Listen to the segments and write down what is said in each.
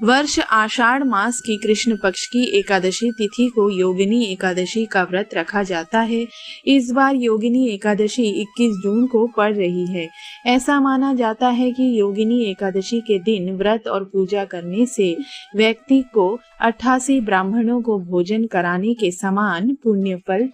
वर्ष आषाढ़ मास की कृष्ण पक्ष की एकादशी तिथि को योगिनी एकादशी का व्रत रखा जाता है। इस बार योगिनी एकादशी 21 जून को पड़ रही है। ऐसा माना जाता है कि योगिनी एकादशी के दिन व्रत और पूजा करने से व्यक्ति को 88 ब्राह्मणों को भोजन कराने के समान पुण्य फल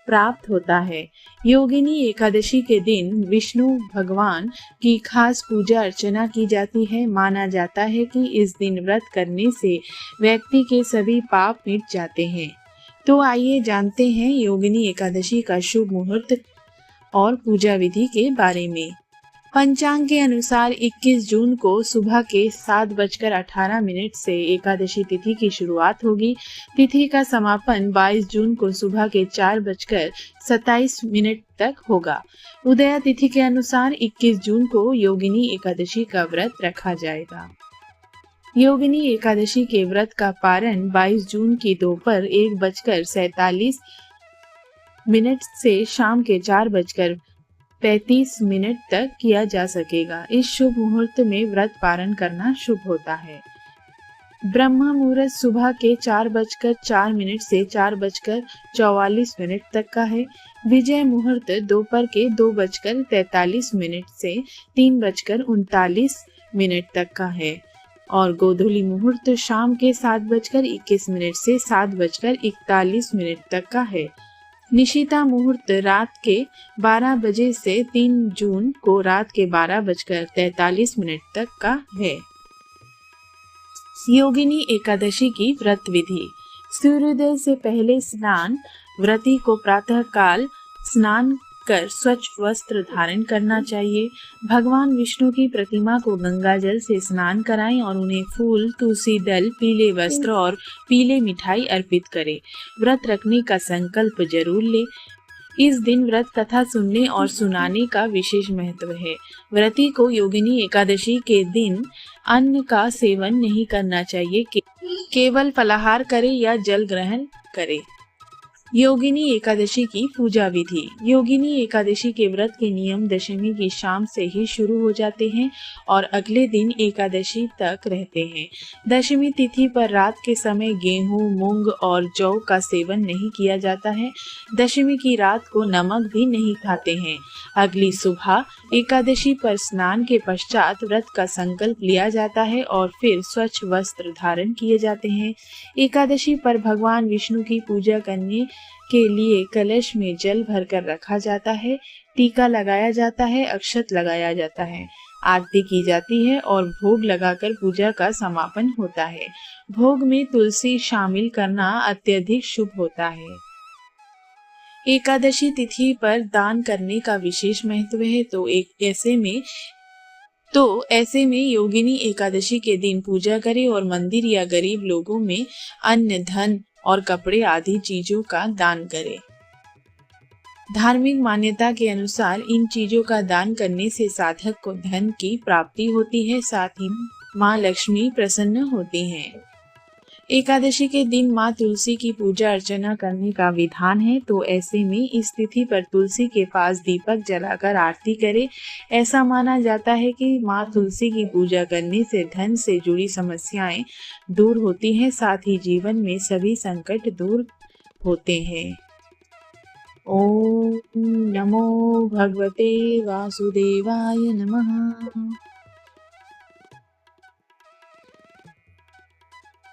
प्राप्त होता है। योगिनी एकादशी के दिन विष्णु भगवान की खास पूजा अर्चना की जाती है। माना जाता है कि इस दिन व्रत करने से व्यक्ति के सभी पाप मिट जाते हैं। तो आइए जानते हैं योगिनी एकादशी का शुभ मुहूर्त और पूजा विधि के बारे में। पंचांग के अनुसार 21 जून को सुबह के 7:18 से एकादशी तिथि की शुरुआत होगी। तिथि का समापन 22 जून को सुबह के 4:27 तक होगा। उदया तिथि के अनुसार 21 जून को योगिनी एकादशी का व्रत रखा जाएगा। योगिनी एकादशी के व्रत का पारण 22 जून की दोपहर 1:47 से शाम के 4:35 तक किया जा सकेगा। इस शुभ मुहूर्त में व्रत पारण करना शुभ होता है। ब्रह्म मुहूर्त सुबह के 4:04 से 4:44 तक का है। विजय मुहूर्त दोपहर के 2:43 से 3:39 तक का है और गोधूली मुहूर्त शाम के 7:21 से 7:41 तक का है। निशिता मुहूर्त रात के 12 बजे से 3 जून को रात के 12:43 तक का है। योगिनी एकादशी की व्रत विधि। सूर्योदय से पहले स्नान। व्रती को प्रातः काल स्नान कर स्वच्छ वस्त्र धारण करना चाहिए। भगवान विष्णु की प्रतिमा को गंगा जल से स्नान कराएं और उन्हें फूल, तुलसी दल, पीले वस्त्र और पीले मिठाई अर्पित करें। व्रत रखने का संकल्प जरूर ले। इस दिन व्रत कथा सुनने और सुनाने का विशेष महत्व है। व्रती को योगिनी एकादशी के दिन अन्न का सेवन नहीं करना चाहिए, केवल फलाहार करे या जल ग्रहण करे। योगिनी एकादशी की पूजा विधि। योगिनी एकादशी के व्रत के नियम दशमी की शाम से ही शुरू हो जाते हैं और अगले दिन एकादशी तक रहते हैं। दशमी तिथि पर रात के समय गेहूं, मूंग और जौ का सेवन नहीं किया जाता है। दशमी की रात को नमक भी नहीं खाते हैं। अगली सुबह एकादशी पर स्नान के पश्चात व्रत का संकल्प लिया जाता है और फिर स्वच्छ वस्त्र धारण किए जाते हैं। एकादशी पर भगवान विष्णु की पूजा करने के लिए कलश में जल भरकर रखा जाता है, टीका लगाया जाता है, अक्षत लगाया जाता है, आरती की जाती है और भोग लगाकर पूजा का समापन होता है। भोग में तुलसी शामिल करना अत्यधिक शुभ होता है। एकादशी तिथि पर दान करने का विशेष महत्व है, तो ऐसे में योगिनी एकादशी के दिन पूजा करें और मंदिर या गरीब लोगों में अन्न, धन और कपड़े आदि चीजों का दान करें। धार्मिक मान्यता के अनुसार इन चीजों का दान करने से साधक को धन की प्राप्ति होती है, साथ ही माँ लक्ष्मी प्रसन्न होती हैं। एकादशी के दिन माँ तुलसी की पूजा अर्चना करने का विधान है, तो ऐसे में इस तिथि पर तुलसी के पास दीपक जलाकर आरती करें। ऐसा माना जाता है कि माँ तुलसी की पूजा करने से धन से जुड़ी समस्याएं दूर होती हैं, साथ ही जीवन में सभी संकट दूर होते हैं। ओम नमो भगवते वासुदेवाय नमः।